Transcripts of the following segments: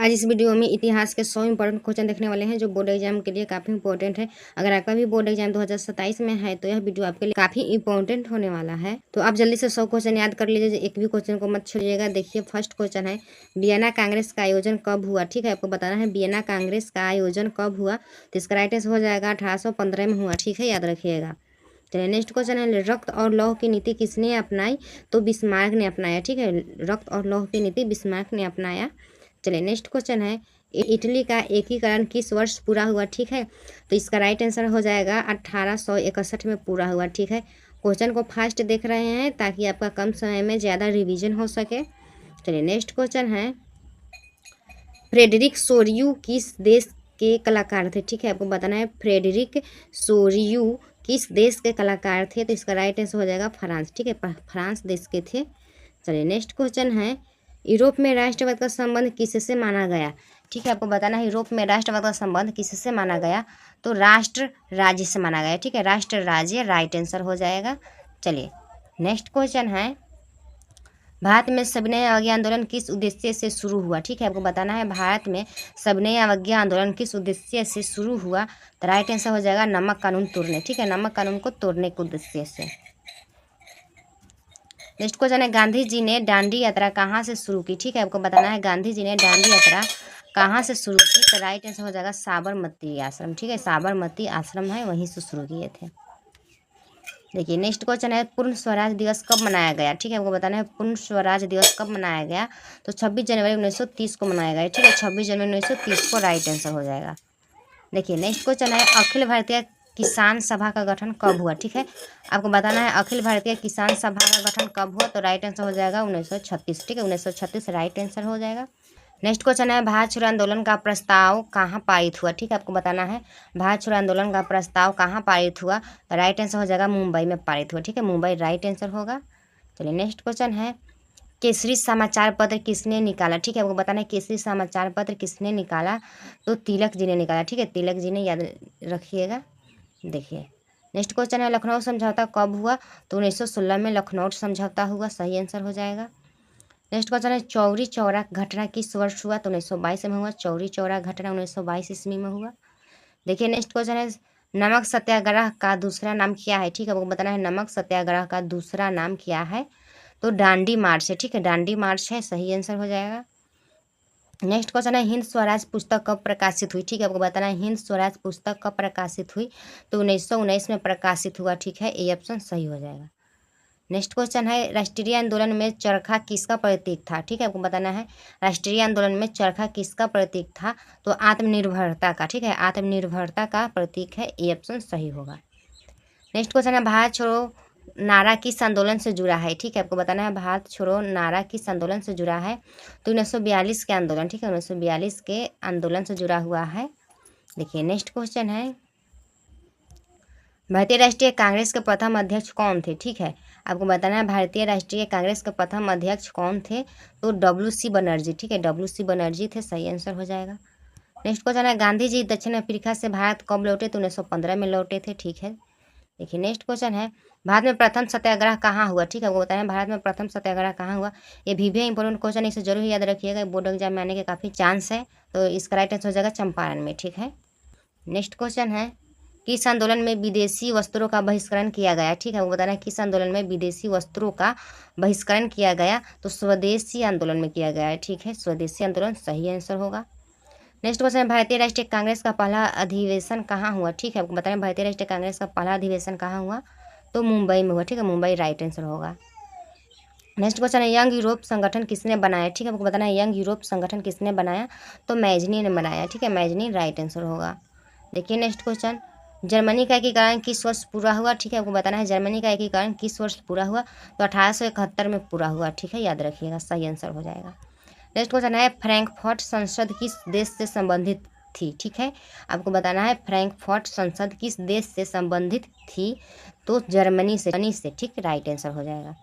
आज इस वीडियो में इतिहास के 100 इंपॉर्टेंट क्वेश्चन देखने वाले हैं जो बोर्ड एग्जाम के लिए काफ़ी इंपॉर्टेंट है। अगर आपका भी बोर्ड एग्जाम 2027 में है तो यह वीडियो आपके लिए काफ़ी इंपॉर्टेंट होने वाला है। तो आप जल्दी से 100 क्वेश्चन याद कर लीजिए, एक भी क्वेश्चन को मत छोड़िएगा। देखिए फर्स्ट क्वेश्चन है, वियना कांग्रेस का आयोजन कब हुआ। ठीक है, आपको बताना है वियना कांग्रेस का आयोजन कब हुआ। तो इसका राइट आंसर हो जाएगा 1815 में हुआ। ठीक है, याद रखिएगा। चलिए नेक्स्ट क्वेश्चन है, रक्त और लौह की नीति किसने अपनाई। तो बिस्मार्क ने अपनाया। ठीक है, रक्त और लौह की नीति बिस्मार्क ने अपनाया। चलिए नेक्स्ट क्वेश्चन है, इटली का एकीकरण किस वर्ष पूरा हुआ। ठीक है, तो इसका राइट आंसर हो जाएगा 1861 में पूरा हुआ। ठीक है, क्वेश्चन को फास्ट देख रहे हैं ताकि आपका कम समय में ज़्यादा रिवीजन हो सके। चलिए नेक्स्ट क्वेश्चन है, फ्रेडरिक सोरियू किस देश के कलाकार थे। ठीक है, आपको बताना है फ्रेडरिक सोरियू किस देश के कलाकार थे। तो इसका राइट आंसर हो जाएगा फ्रांस। ठीक है, फ्रांस देश के थे। चलिए नेक्स्ट क्वेश्चन है, यूरोप में राष्ट्रवाद का संबंध किससे माना गया। ठीक है, आपको बताना है यूरोप में राष्ट्रवाद का संबंध किससे माना गया। तो राष्ट्र राज्य से माना गया। ठीक है, राष्ट्र राज्य राइट आंसर हो जाएगा। चलिए नेक्स्ट क्वेश्चन है, भारत में सविनय अवज्ञा आंदोलन किस उद्देश्य से शुरू हुआ। ठीक है, आपको बताना है भारत में सविनय अवज्ञा आंदोलन किस उद्देश्य से शुरू हुआ। तो राइट आंसर हो जाएगा नमक कानून तोड़ने। ठीक है, नमक कानून को तोड़ने के उद्देश्य से। नेक्स्ट क्वेश्चन है, गांधी जी ने दांडी यात्रा कहाँ से शुरू की। ठीक है, आपको बताना है गांधी जी ने दांडी यात्रा कहाँ से शुरू की। तो राइट आंसर हो जाएगा साबरमती आश्रम। ठीक है, साबरमती आश्रम है वहीं से शुरू किए थे। देखिए नेक्स्ट क्वेश्चन है, पूर्ण स्वराज दिवस कब मनाया गया। ठीक है, आपको बताना है पूर्ण स्वराज दिवस कब मनाया गया। तो 26 जनवरी 1930 को मनाया गया। ठीक है, 26 जनवरी 1930 को राइट आंसर हो जाएगा। देखिए नेक्स्ट क्वेश्चन है, अखिल भारतीय किसान सभा का गठन कब हुआ। ठीक है, आपको बताना है अखिल भारतीय किसान सभा का गठन कब हुआ। तो राइट आंसर हो जाएगा 1936। ठीक है, 1936 राइट आंसर हो जाएगा। नेक्स्ट क्वेश्चन है, भारत छोड़ो आंदोलन का प्रस्ताव कहाँ पारित हुआ। ठीक है, आपको बताना है भारत छोड़ो आंदोलन का प्रस्ताव कहाँ पारित हुआ। तो राइट आंसर हो जाएगा मुंबई में पारित हुआ। ठीक है, मुंबई राइट आंसर होगा। चलिए नेक्स्ट क्वेश्चन है, केसरी समाचार पत्र किसने निकाला। ठीक है, आपको बताना है केसरी समाचार पत्र किसने निकाला। तो तिलक जी ने निकाला। ठीक है, तिलक जी ने, याद रखिएगा। देखिए नेक्स्ट क्वेश्चन है, लखनऊ समझौता कब हुआ। तो 1916 में लखनऊ समझौता हुआ। सही आंसर हो जाएगा। नेक्स्ट क्वेश्चन है, चौरी चौरा घटना किस वर्ष हुआ। तो 1922 में हुआ। चौरी चौरा घटना 1922 ईस्वी में हुआ। देखिए नेक्स्ट क्वेश्चन है, नमक सत्याग्रह का दूसरा नाम क्या है। ठीक है, आपको बताना है नमक सत्याग्रह का दूसरा नाम क्या है। तो दांडी मार्च है। ठीक है, दांडी मार्च है। सही आंसर हो जाएगा। नेक्स्ट क्वेश्चन है, हिंद स्वराज पुस्तक कब प्रकाशित हुई। ठीक है, आपको बताना है हिंद स्वराज पुस्तक कब प्रकाशित हुई। तो 1919 में प्रकाशित हुआ। ठीक है, ये ऑप्शन सही हो जाएगा। नेक्स्ट क्वेश्चन है, राष्ट्रीय आंदोलन में चरखा किसका प्रतीक था। ठीक है, आपको बताना है राष्ट्रीय आंदोलन में चरखा किसका प्रतीक था। तो आत्मनिर्भरता का। ठीक है, आत्मनिर्भरता का प्रतीक है। ये ऑप्शन सही होगा। नेक्स्ट क्वेश्चन है, भारत छोड़ो नारा किस आंदोलन से जुड़ा है। ठीक है, आपको बताना है भारत छोड़ो नारा किस आंदोलन से जुड़ा है। तो 1942 के आंदोलन। ठीक है, 1942 के आंदोलन से जुड़ा हुआ है। देखिए नेक्स्ट क्वेश्चन है, भारतीय राष्ट्रीय कांग्रेस के प्रथम अध्यक्ष कौन थे। ठीक है, आपको बताना है भारतीय राष्ट्रीय कांग्रेस के प्रथम अध्यक्ष कौन थे। तो WC बनर्जी। ठीक है, WC बनर्जी थे। सही आंसर हो जाएगा। नेक्स्ट क्वेश्चन है, गांधी जी दक्षिण अफ्रीका से भारत कब लौटे। तो 1915 में लौटे थे। ठीक है, देखिए नेक्स्ट क्वेश्चन है, भारत में प्रथम सत्याग्रह कहाँ हुआ। ठीक है, वो बताएं भारत में प्रथम सत्याग्रह कहाँ हुआ। ये भी इंपॉर्टेंट क्वेश्चन, इसे जरूर याद रखिएगा, बोर्ड एग्जाम में आने के काफ़ी चांस है। तो इसका राइट आंसर हो जाएगा चंपारण में। ठीक है, नेक्स्ट क्वेश्चन है, किस आंदोलन में विदेशी वस्त्रों का बहिष्करण किया गया। ठीक है, वो बताना है किस आंदोलन में विदेशी वस्त्रों का बहिष्करण किया गया। तो स्वदेशी आंदोलन में किया गया है। ठीक है, स्वदेशी आंदोलन सही आंसर होगा। नेक्स्ट क्वेश्चन है, भारतीय राष्ट्रीय कांग्रेस का पहला अधिवेशन कहाँ हुआ। ठीक है, आपको बताना है भारतीय राष्ट्रीय कांग्रेस का पहला अधिवेशन कहाँ हुआ। तो मुंबई में हुआ। ठीक है, मुंबई राइट आंसर होगा। नेक्स्ट क्वेश्चन है, यंग यूरोप संगठन किसने बनाया। ठीक है, आपको बताना है यंग यूरोप संगठन किसने बनाया। तो मैजनी ने बनाया। ठीक है, मैजनी राइट आंसर होगा। देखिए नेक्स्ट क्वेश्चन, जर्मनी का एकीकरण किस वर्ष पूरा हुआ। ठीक है, आपको बताना है जर्मनी का एकीकरण किस वर्ष पूरा हुआ। तो 1871 में पूरा हुआ। ठीक है, याद रखिएगा, सही आंसर हो जाएगा। नेक्स्ट क्वेश्चन है, फ्रैंकफर्ट संसद किस देश से संबंधित थी। ठीक है, आपको बताना है फ्रैंकफर्ट संसद किस देश से संबंधित थी। तो जर्मनी से। ठीक, राइट आंसर हो जाएगा।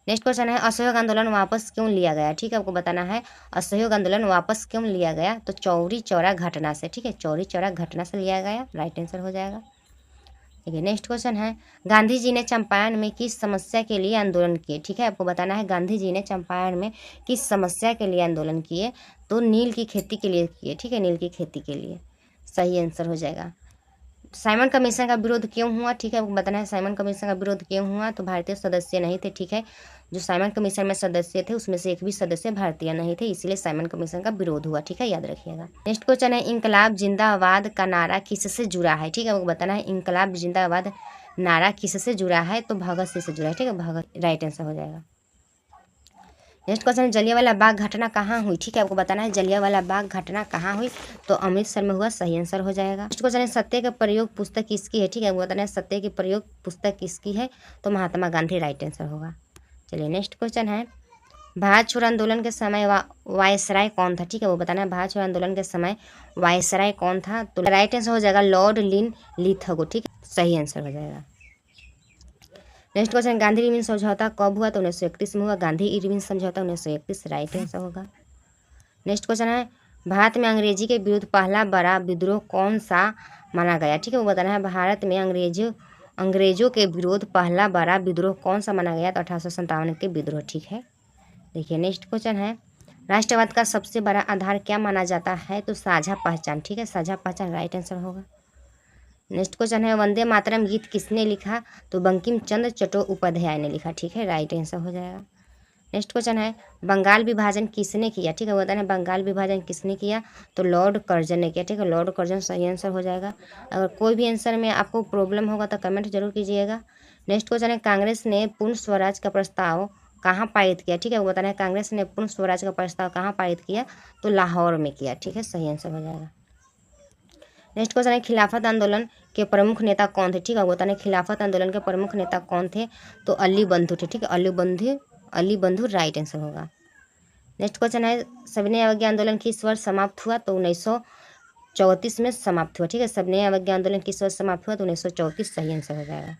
नेक्स्ट क्वेश्चन है, असहयोग आंदोलन वापस क्यों लिया गया। ठीक है, आपको बताना है असहयोग आंदोलन वापस क्यों लिया गया। तो चौरी चौरा घटना से। ठीक है, चौरी चौरा घटना से लिया गया। राइट आंसर हो जाएगा। ठीक है। नेक्स्ट क्वेश्चन है, गांधी जी ने चंपारण में किस समस्या के लिए आंदोलन किए? ठीक है, आपको बताना है गांधी जी ने चंपारण में किस समस्या के लिए आंदोलन किए? तो नील की खेती के लिए किए। ठीक है, नील की खेती के लिए सही आंसर हो जाएगा। साइमन कमीशन का विरोध क्यों हुआ? ठीक है, आपको बताना है साइमन कमीशन का विरोध क्यों हुआ? तो भारतीय सदस्य नहीं थे। ठीक है, जो साइमन कमीशन में सदस्य थे उसमें से एक भी सदस्य भारतीय नहीं थे, इसलिए साइमन कमीशन का विरोध हुआ। ठीक है, याद रखिएगा। नेक्स्ट क्वेश्चन है, इंकलाब जिंदाबाद का नारा किससे जुड़ा है? ठीक है, आपको बताना है इंकलाब जिंदाबाद नारा किससे जुड़ा है? तो भगत सिंह से जुड़ा है। ठीक है, भगत राइट आंसर हो जाएगा। नेक्स्ट क्वेश्चन, जलियांवाला बाग घटना कहाँ हुई? ठीक है, आपको बताना है जलियांवाला बाग घटना कहाँ हुई? तो अमृतसर में हुआ। सही आंसर हो जाएगा। नेक्स्ट क्वेश्चन है, सत्य का प्रयोग पुस्तक किसकी है? ठीक है, आपको बताना है सत्य के प्रयोग पुस्तक किसकी है? तो महात्मा गांधी राइट आंसर होगा। चलिए नेक्स्ट क्वेश्चन है, भारत छोड़ो आंदोलन के समय वायसराय कौन था? ठीक है, वो बताना है भारत छोड़ो आंदोलन के समय वायसराय कौन था? तो राइट आंसर हो जाएगा लॉर्ड लिन लिथगो। ठीक है, सही आंसर हो जाएगा। नेक्स्ट क्वेश्चन, गांधी इरविन समझौता कब हुआ? तो 1931 में हुआ। गांधी इरविन समझौता 1931 राइट आंसर होगा। नेक्स्ट क्वेश्चन है, भारत में अंग्रेजी के विरुद्ध पहला बड़ा विद्रोह कौन सा माना गया? ठीक है, वो बताना है भारत में अंग्रेजों के विरुद्ध पहला बड़ा विद्रोह कौन सा माना गया? तो 1857 के विद्रोह। ठीक है, देखिए नेक्स्ट क्वेश्चन है, राष्ट्रवाद का सबसे बड़ा आधार क्या माना जाता है? तो साझा पहचान। ठीक है, साझा पहचान राइट आंसर होगा। नेक्स्ट क्वेश्चन है, वंदे मातरम गीत किसने लिखा? तो बंकिम चंद्र चट्टोपाध्याय ने लिखा। ठीक है, राइट आंसर हो जाएगा। नेक्स्ट क्वेश्चन है, बंगाल विभाजन किसने किया? ठीक है, बताना है बंगाल विभाजन किसने किया? तो लॉर्ड कर्जन ने किया। ठीक है, लॉर्ड कर्जन सही आंसर हो जाएगा। अगर कोई भी आंसर में आपको प्रॉब्लम होगा तो कमेंट जरूर कीजिएगा। नेक्स्ट क्वेश्चन है, कांग्रेस ने पूर्ण स्वराज का प्रस्ताव कहाँ पारित किया? ठीक है, वो बताना है कांग्रेस ने पूर्ण स्वराज का प्रस्ताव कहाँ पारित किया? तो लाहौर में किया। ठीक है, सही आंसर हो जाएगा। नेक्स्ट क्वेश्चन है, खिलाफत आंदोलन के प्रमुख नेता कौन थे? ठीक है, बताना है खिलाफत आंदोलन के प्रमुख नेता कौन थे? तो अली बंधु थे। ठीक है, अली बंधु राइट आंसर होगा। नेक्स्ट क्वेश्चन है, सविनय अवज्ञा आंदोलन किस वर्ष समाप्त हुआ? तो 1934 में समाप्त हुआ। ठीक है, सविनय अवज्ञा आंदोलन किस वर्ष समाप्त हुआ? तो 1934 सही आंसर हो जाएगा।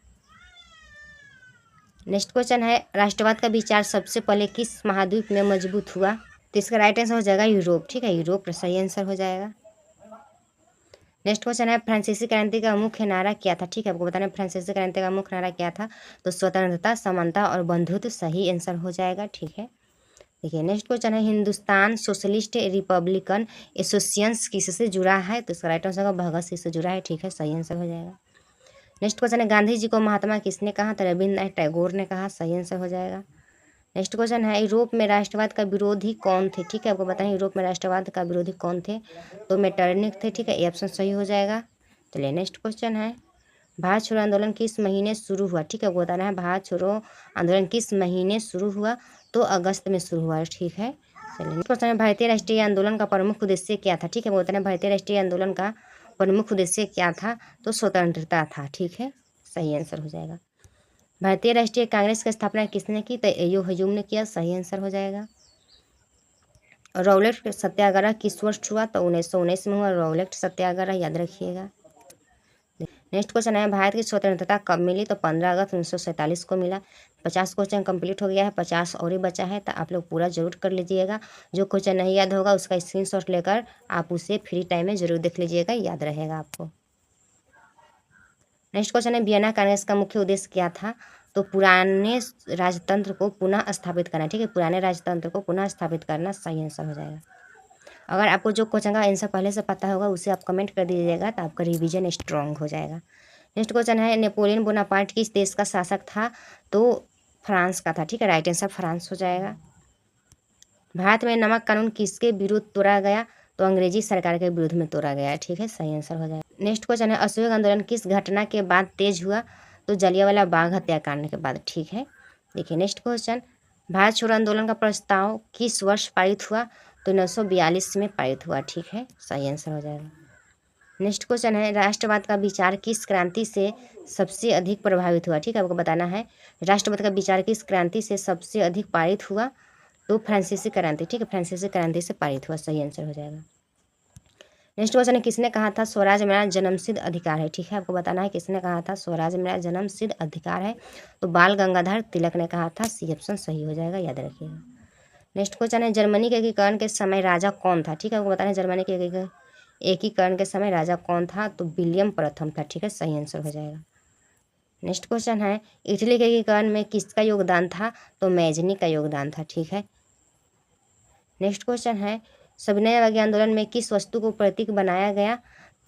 नेक्स्ट क्वेश्चन है, राष्ट्रवाद का विचार सबसे पहले किस महाद्वीप में मजबूत हुआ? तो इसका राइट आंसर हो जाएगा यूरोप। ठीक है, यूरोप सही आंसर हो जाएगा। नेक्स्ट क्वेश्चन है, फ्रांसीसी क्रांति का मुख्य नारा क्या था? ठीक है, आपको बताना है फ्रांसीसी क्रांति का मुख्य नारा क्या था? तो स्वतंत्रता, समानता और बंधुत्व सही आंसर हो जाएगा। ठीक है, देखिए नेक्स्ट क्वेश्चन है, हिंदुस्तान सोशलिस्ट रिपब्लिकन एसोसिएशन किससे जुड़ा है? तो इसका राइट आंसर होगा भगत सिंह से जुड़ा है। ठीक है, सही आंसर हो जाएगा। नेक्स्ट क्वेश्चन है, गांधी जी को महात्मा किसने कहा? तो रविन्द्रनाथ टैगोर ने कहा। सही आंसर हो जाएगा। नेक्स्ट क्वेश्चन है, यूरोप में राष्ट्रवाद का विरोधी कौन थे? ठीक है, आपको बताएं यूरोप में राष्ट्रवाद का विरोधी कौन थे? तो मेटरनिख थे। ठीक है, ये ऑप्शन सही हो जाएगा। चलिए नेक्स्ट क्वेश्चन है, भारत छोड़ो आंदोलन किस महीने शुरू हुआ? ठीक है, आपको बताना है भारत छोड़ो आंदोलन किस महीने शुरू हुआ? तो अगस्त में शुरू हुआ। ठीक है, चलिए नेक्स्ट क्वेश्चन है, भारतीय राष्ट्रीय आंदोलन का प्रमुख उद्देश्य क्या था? ठीक है, वो बताना है भारतीय राष्ट्रीय आंदोलन का प्रमुख उद्देश्य क्या था? तो स्वतंत्रता था। ठीक है, सही आंसर हो जाएगा। भारतीय राष्ट्रीय कांग्रेस की स्थापना किसने की? तो एयू हजूम ने किया। सही आंसर हो जाएगा। रॉलेट सत्याग्रह किस वर्ष हुआ? तो 1919 में हुआ रॉलेट सत्याग्रह, याद रखिएगा। नेक्स्ट क्वेश्चन है, भारत की स्वतंत्रता कब मिली? तो 15 अगस्त 1947 को मिला। 50 क्वेश्चन कंप्लीट हो गया है, 50 और ही बचा है, तो आप लोग पूरा जरूर कर लीजिएगा। जो क्वेश्चन नहीं याद होगा उसका स्क्रीनशॉट लेकर आप उसे फ्री टाइम में जरूर देख लीजिएगा, याद रहेगा आपको। नेक्स्ट क्वेश्चन है, वियना कांग्रेस का मुख्य उद्देश्य क्या था? तो पुराने राजतंत्र को पुनः स्थापित करना। ठीक है, पुराने राजतंत्र को पुनः स्थापित करना सही आंसर हो जाएगा। अगर आपको जो क्वेश्चन का आंसर पहले से पता होगा उसे आप कमेंट कर दीजिएगा, तो आपका रिवीजन स्ट्रांग हो जाएगा। नेक्स्ट क्वेश्चन है, नेपोलियन बोनापार्ट किस देश का शासक था? तो फ्रांस का था। ठीक है, राइट आंसर फ्रांस हो जाएगा। भारत में नमक कानून किसके विरुद्ध तोड़ा गया? तो अंग्रेजी सरकार के विरुद्ध में तोड़ा गया। ठीक है, सही आंसर हो जाएगा। नेक्स्ट क्वेश्चन है, असहयोग आंदोलन किस घटना के बाद तेज हुआ? तो जलियांवाला बाग हत्याकांड के बाद। ठीक है, देखिए नेक्स्ट क्वेश्चन, भारत छोड़ो आंदोलन का प्रस्ताव किस वर्ष पारित हुआ? तो 1942 में पारित हुआ। ठीक है, सही आंसर हो जाएगा। नेक्स्ट क्वेश्चन है, राष्ट्रवाद का विचार किस क्रांति से सबसे अधिक प्रभावित हुआ? ठीक है, आपको बताना है राष्ट्रवाद का विचार किस क्रांति से सबसे अधिक पारित हुआ? तो फ्रांसीसी क्रांति। ठीक है, फ्रांसीसी क्रांति से पारित हुआ। सही आंसर हो जाएगा। नेक्स्ट क्वेश्चन है, किसने कहा था स्वराज मेरा जन्मसिद्ध अधिकार है? ठीक है, आपको बताना है किसने कहा था स्वराज मेरा जन्मसिद्ध अधिकार है? तो बाल गंगाधर तिलक ने कहा था। सी ऑप्शन सही हो जाएगा, याद रखिएगा। नेक्स्ट क्वेश्चन है, जर्मनी के एकीकरण के समय राजा कौन था? ठीक है, आपको बताना है जर्मनी के एकीकरण के समय राजा कौन था? तो विलियम प्रथम था। ठीक है, सही आंसर हो जाएगा। नेक्स्ट क्वेश्चन है इटली के एकीकरण में किसका योगदान था, तो मैजनी का योगदान था। ठीक है। नेक्स्ट क्वेश्चन है सविनय अवज्ञा आंदोलन में किस वस्तु को प्रतीक बनाया गया,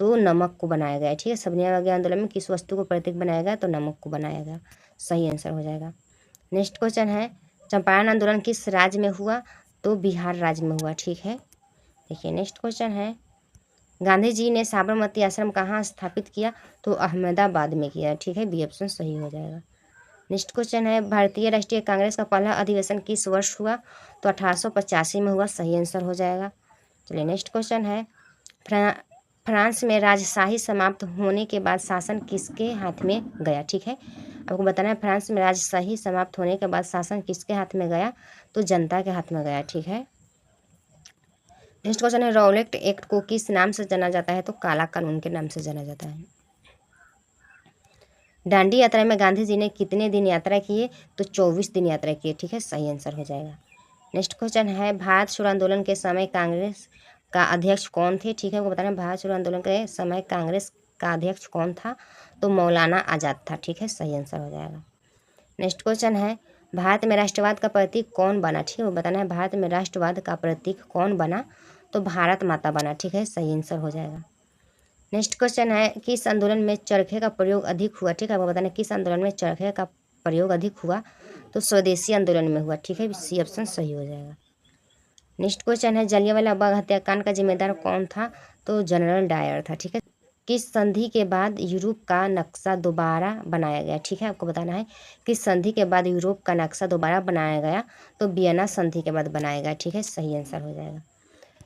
तो नमक को बनाया गया। ठीक है। सविनय अवज्ञा आंदोलन में किस वस्तु को प्रतीक बनाया गया, तो नमक को बनाया गया। सही आंसर हो जाएगा। नेक्स्ट क्वेश्चन है चंपारण आंदोलन किस राज्य में हुआ, तो बिहार राज्य में हुआ। ठीक है। देखिए नेक्स्ट क्वेश्चन है गांधी जी ने साबरमती आश्रम कहाँ स्थापित किया, तो अहमदाबाद में किया। ठीक है। बी ऑप्शन सही हो जाएगा। नेक्स्ट क्वेश्चन है भारतीय राष्ट्रीय कांग्रेस का पहला अधिवेशन किस वर्ष हुआ, तो 1885 में हुआ। सही आंसर हो जाएगा। चलिए नेक्स्ट क्वेश्चन है फ्रांस में राजशाही समाप्त होने के बाद शासन किसके हाथ में गया। ठीक है। आपको बताना है फ्रांस में राजशाही समाप्त होने के बाद शासन किसके हाथ में गया, तो जनता के हाथ में गया। ठीक है। नेक्स्ट क्वेश्चन है रॉलेट एक्ट को किस नाम से जाना जाता है, तो काला कानून के नाम से जाना जाता है। दांडी यात्रा में गांधी जी ने कितने दिन यात्रा किए, तो 24 दिन यात्रा किए। ठीक है। सही आंसर हो जाएगा। नेक्स्ट क्वेश्चन है भारत छोड़ो आंदोलन के समय कांग्रेस का अध्यक्ष कौन थे। ठीक है। आपको बताना है भारत छोड़ो आंदोलन के समय कांग्रेस का अध्यक्ष कौन था, तो मौलाना आज़ाद था। ठीक है। सही आंसर हो जाएगा। नेक्स्ट क्वेश्चन है भारत में राष्ट्रवाद का प्रतीक कौन बना। ठीक है। बताना है भारत में राष्ट्रवाद का प्रतीक कौन बना, तो भारत माता बना। ठीक है। सही आंसर हो जाएगा। नेक्स्ट क्वेश्चन है किस आंदोलन में चरखे का प्रयोग अधिक हुआ। ठीक है। आपको बताना है किस आंदोलन में चरखे का प्रयोग अधिक हुआ, तो स्वदेशी आंदोलन में हुआ। ठीक है। सी ऑप्शन सही हो जाएगा। नेक्स्ट क्वेश्चन है जलियांवाला बाग हत्याकांड का जिम्मेदार कौन था, तो जनरल डायर था। ठीक है। किस संधि के बाद यूरोप का नक्शा दोबारा बनाया गया। ठीक है। आपको बताना है किस संधि के बाद यूरोप का नक्शा दोबारा बनाया गया, तो वियना संधि के बाद बनाया गया। ठीक है। सही आंसर हो जाएगा।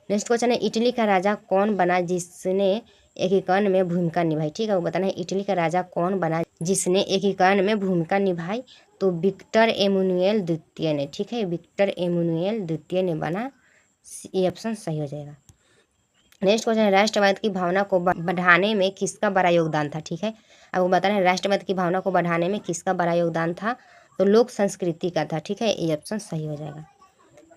नेक्स्ट क्वेश्चन है इटली का राजा कौन बना जिसने एकीकरण में भूमिका निभाई। ठीक है। वो बताना है इटली का राजा कौन बना जिसने एकीकरण में भूमिका निभाई, तो विक्टर एमुनुएल द्वितीय ने। ठीक है। विक्टर एमुनुएल द्वितीय ने बना। ये ऑप्शन सही हो जाएगा। नेक्स्ट क्वेश्चन है राष्ट्रवाद की भावना को बढ़ाने में किसका बड़ा योगदान था। ठीक है। आपको बताना है राष्ट्रवाद की भावना को बढ़ाने में किसका बड़ा योगदान था, तो लोक संस्कृति का था। ठीक है। ये ऑप्शन सही हो जाएगा।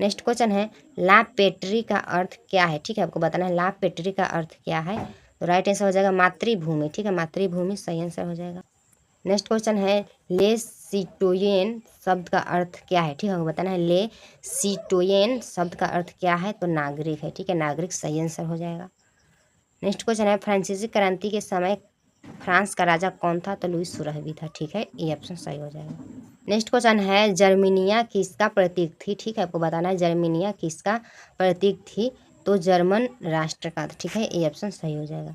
नेक्स्ट क्वेश्चन है ला पेट्री का अर्थ क्या है। ठीक है। आपको बताना है ला पेट्री का अर्थ क्या है, तो राइट आंसर हो जाएगा मातृभूमि। ठीक है। मातृभूमि सही आंसर हो जाएगा। नेक्स्ट क्वेश्चन है ले सिटोयन शब्द का अर्थ क्या है। ठीक है। आपको बताना है ले सिटोयन शब्द का अर्थ क्या है, तो नागरिक है। ठीक है। नागरिक सही आंसर हो जाएगा। नेक्स्ट क्वेश्चन है फ्रांसीसी क्रांति के समय फ्रांस का राजा कौन था, तो लुई 16वीं था। ठीक है। ये ऑप्शन सही हो जाएगा। नेक्स्ट क्वेश्चन है जर्मनिया किसका प्रतीक थी। ठीक है। आपको बताना है जर्मनिया किसका प्रतीक थी, तो जर्मन राष्ट्र का। ठीक है। ये ऑप्शन सही हो जाएगा।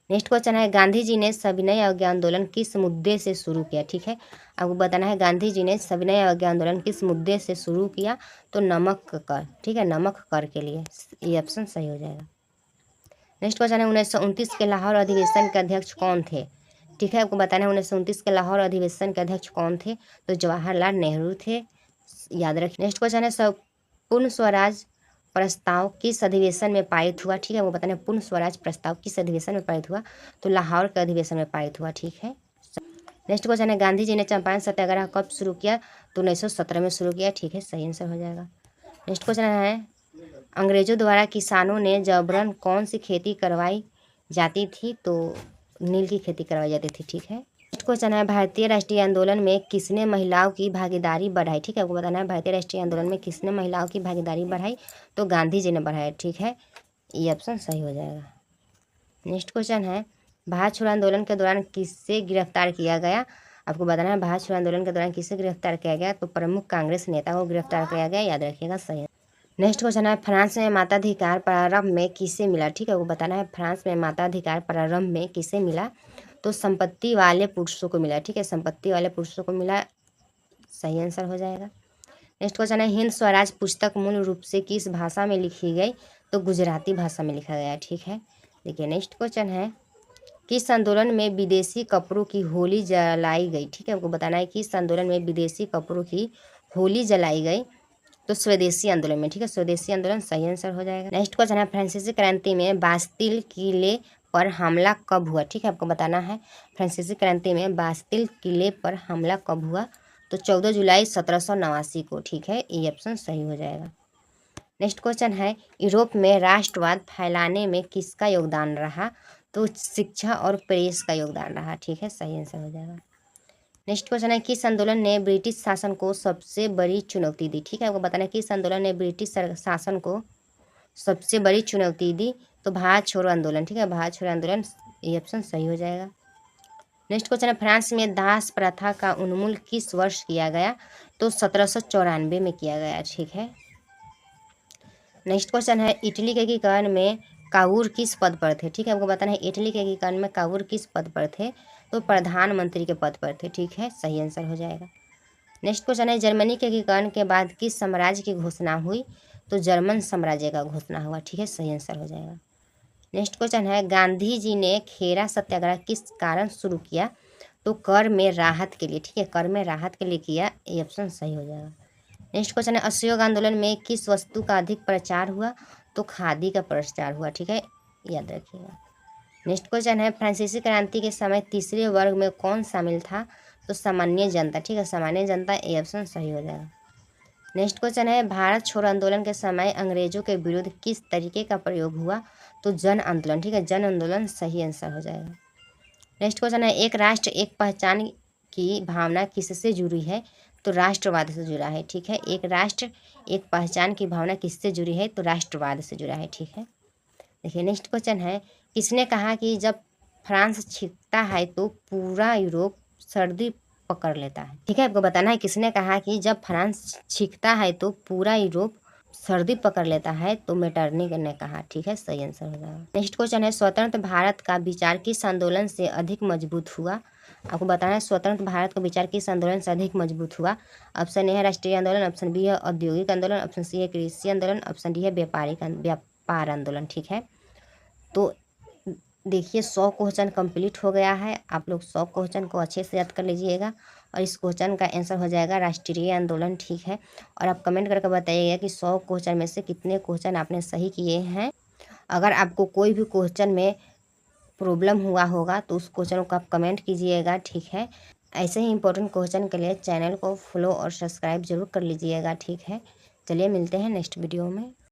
नेक्स्ट क्वेश्चन है गांधी जी ने सविनय अवज्ञा आंदोलन किस मुद्दे से शुरू किया। ठीक है। आपको बताना है गांधी जी ने सविनय अवज्ञा आंदोलन किस मुद्दे से शुरू किया, तो नमक कर। ठीक है। नमक कर के लिए। ये ऑप्शन सही हो जाएगा। नेक्स्ट क्वेश्चन है 1929 के लाहौर अधिवेशन के अध्यक्ष कौन थे। ठीक है। आपको बताना है 1929 के लाहौर अधिवेशन के अध्यक्ष कौन थे, तो जवाहरलाल नेहरू थे। याद रखिए। नेक्स्ट क्वेश्चन है पूर्ण स्वराज प्रस्ताव किस अधिवेशन में पारित हुआ। ठीक है। वो बताना है पूर्ण स्वराज प्रस्ताव किस अधिवेशन में पारित हुआ, तो लाहौर के अधिवेशन में पारित हुआ। ठीक है। नेक्स्ट क्वेश्चन है गांधी जी ने चंपारण सत्याग्रह कब शुरू किया, तो 1917 में शुरू किया। ठीक है। सही आंसर हो जाएगा। नेक्स्ट क्वेश्चन है अंग्रेजों द्वारा किसानों ने जबरन कौन सी खेती करवाई जाती थी, तो नील की खेती करवाई जाती थी। ठीक है। नेक्स्ट क्वेश्चन है भारतीय राष्ट्रीय आंदोलन में किसने महिलाओं की भागीदारी बढ़ाई। ठीक है। आपको बताना है भारतीय राष्ट्रीय आंदोलन में किसने महिलाओं की भागीदारी बढ़ाई, तो गांधी जी ने बढ़ाया। ठीक है। ये ऑप्शन सही हो जाएगा। नेक्स्ट क्वेश्चन है भारत छोड़ो आंदोलन के दौरान किससे गिरफ्तार किया गया। आपको बताना है भारत छोड़ो आंदोलन के दौरान किससे गिरफ्तार किया गया, तो प्रमुख कांग्रेस नेता को गिरफ्तार किया गया। याद रखिएगा। सही। नेक्स्ट क्वेश्चन है फ्रांस में मताधिकार प्रारंभ में किसे मिला। ठीक है। वो बताना है फ्रांस में मताधिकार प्रारंभ में किसे मिला, तो संपत्ति वाले पुरुषों को मिला। ठीक है। संपत्ति वाले पुरुषों को मिला। सही आंसर हो जाएगा। नेक्स्ट क्वेश्चन है हिंद स्वराज पुस्तक मूल रूप से किस भाषा में लिखी गई, तो गुजराती भाषा में लिखा गया। ठीक है। देखिए नेक्स्ट क्वेश्चन है किस आंदोलन में विदेशी कपड़ों की होली जलाई गई। ठीक है। आपको बताना है किस आंदोलन में विदेशी कपड़ों की होली जलाई गई, तो स्वदेशी आंदोलन में। ठीक है। स्वदेशी आंदोलन सही आंसर हो जाएगा। नेक्स्ट क्वेश्चन है फ्रांसीसी क्रांति में बास्तिल किले पर हमला कब हुआ। ठीक है। आपको बताना है फ्रांसीसी क्रांति में बास्तिल किले पर हमला कब हुआ, तो 14 जुलाई 1789 को। ठीक है। ये ऑप्शन सही हो जाएगा। नेक्स्ट क्वेश्चन है यूरोप में राष्ट्रवाद फैलाने में किसका योगदान रहा, तो शिक्षा और प्रेस का योगदान रहा। ठीक है। सही आंसर हो जाएगा। नेक्स्ट क्वेश्चन है किस आंदोलन ने ब्रिटिश शासन को सबसे बड़ी चुनौती दी। ठीक है, आपको बताना है किस आंदोलन ने ब्रिटिश शासन को सबसे बड़ी चुनौती दी। तो भारत छोड़ो आंदोलन। ठीक है, भारत छोड़ो आंदोलन, ये ऑप्शन सही हो जाएगा। नेक्स्ट क्वेश्चन है फ्रांस में दास प्रथा का उन्मूलन किस वर्ष किया गया। तो 1794 में किया गया। ठीक है। नेक्स्ट क्वेश्चन है इटली के एकीकरण में कावूर किस पद पर थे। ठीक है, आपको बताना है इटली के एकीकरण में कावूर किस पद पर थे। तो प्रधानमंत्री के पद पर थे। ठीक है, सही आंसर हो जाएगा। नेक्स्ट क्वेश्चन है जर्मनी के एकीकरण के बाद किस साम्राज्य की घोषणा हुई। तो जर्मन साम्राज्य का घोषणा हुआ। ठीक है, सही आंसर हो जाएगा। नेक्स्ट क्वेश्चन है गांधी जी ने खेरा सत्याग्रह किस कारण शुरू किया। तो कर में राहत के लिए। ठीक है, कर में राहत के लिए किया, ये ऑप्शन सही हो जाएगा। नेक्स्ट क्वेश्चन है असहयोग आंदोलन में किस वस्तु का अधिक प्रचार हुआ। तो खादी का प्रचार हुआ। ठीक है, याद रखिएगा। नेक्स्ट क्वेश्चन है फ्रांसीसी क्रांति के समय तीसरे वर्ग में कौन शामिल था। तो सामान्य जनता। ठीक है, सामान्य जनता, ये ऑप्शन सही हो जाएगा। नेक्स्ट क्वेश्चन है भारत छोड़ो आंदोलन के समय अंग्रेजों के विरुद्ध किस तरीके का प्रयोग हुआ। तो जन आंदोलन। ठीक है, जन आंदोलन सही आंसर हो जाएगा। नेक्स्ट क्वेश्चन है एक राष्ट्र एक पहचान की भावना किससे जुड़ी है। तो राष्ट्रवाद से जुड़ा है। ठीक है, एक राष्ट्र एक पहचान की भावना किससे जुड़ी है। तो राष्ट्रवाद से जुड़ा है। ठीक है, देखिए नेक्स्ट क्वेश्चन है किसने कहा कि जब फ्रांस छींकता है तो पूरा यूरोप सर्दी पकड़ लेता है। ठीक है, आपको बताना है किसने कहा कि जब फ्रांस छींकता है तो पूरा यूरोप सर्दी पकड़ लेता है। तो मेटरनी ने कहा। ठीक है, सही आंसर हो जाएगा। नेक्स्ट क्वेश्चन है स्वतंत्र भारत का विचार किस आंदोलन से अधिक मजबूत हुआ। आपको बताना है स्वतंत्र भारत का विचार किस आंदोलन से अधिक मजबूत हुआ। ऑप्शन ए है राष्ट्रीय आंदोलन, ऑप्शन बी है औद्योगिक आंदोलन, ऑप्शन सी है कृषि आंदोलन, ऑप्शन डी है व्यापार आंदोलन। ठीक है, तो देखिए 100 क्वेश्चन कंप्लीट हो गया है। आप लोग 100 क्वेश्चन को अच्छे से याद कर लीजिएगा और इस क्वेश्चन का आंसर हो जाएगा राष्ट्रीय आंदोलन। ठीक है, और आप कमेंट करके बताइएगा कि 100 क्वेश्चन में से कितने क्वेश्चन आपने सही किए हैं। अगर आपको कोई भी क्वेश्चन में प्रॉब्लम हुआ होगा तो उस क्वेश्चन को आप कमेंट कीजिएगा। ठीक है, ऐसे ही इंपॉर्टेंट क्वेश्चन के लिए चैनल को फॉलो और सब्सक्राइब जरूर कर लीजिएगा। ठीक है, चलिए मिलते हैं नेक्स्ट वीडियो में।